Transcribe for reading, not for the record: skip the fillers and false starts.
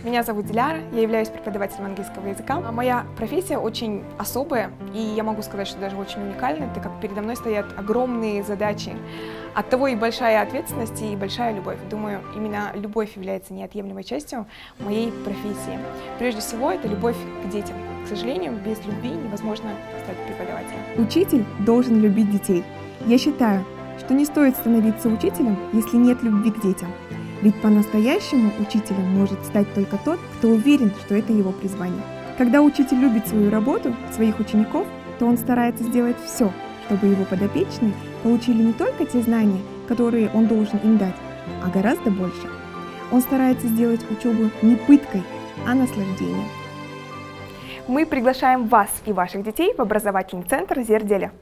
Меня зовут Диляра, я являюсь преподавателем английского языка. Моя профессия очень особая, и я могу сказать, что даже очень уникальная, так как передо мной стоят огромные задачи. Оттого и большая ответственность, и большая любовь. Думаю, именно любовь является неотъемлемой частью моей профессии. Прежде всего, это любовь к детям. К сожалению, без любви невозможно стать преподавателем. Учитель должен любить детей. Я считаю, что не стоит становиться учителем, если нет любви к детям. Ведь по-настоящему учителем может стать только тот, кто уверен, что это его призвание. Когда учитель любит свою работу, своих учеников, то он старается сделать все, чтобы его подопечные получили не только те знания, которые он должен им дать, а гораздо больше. Он старается сделать учебу не пыткой, а наслаждением. Мы приглашаем вас и ваших детей в образовательный центр «Зерделя».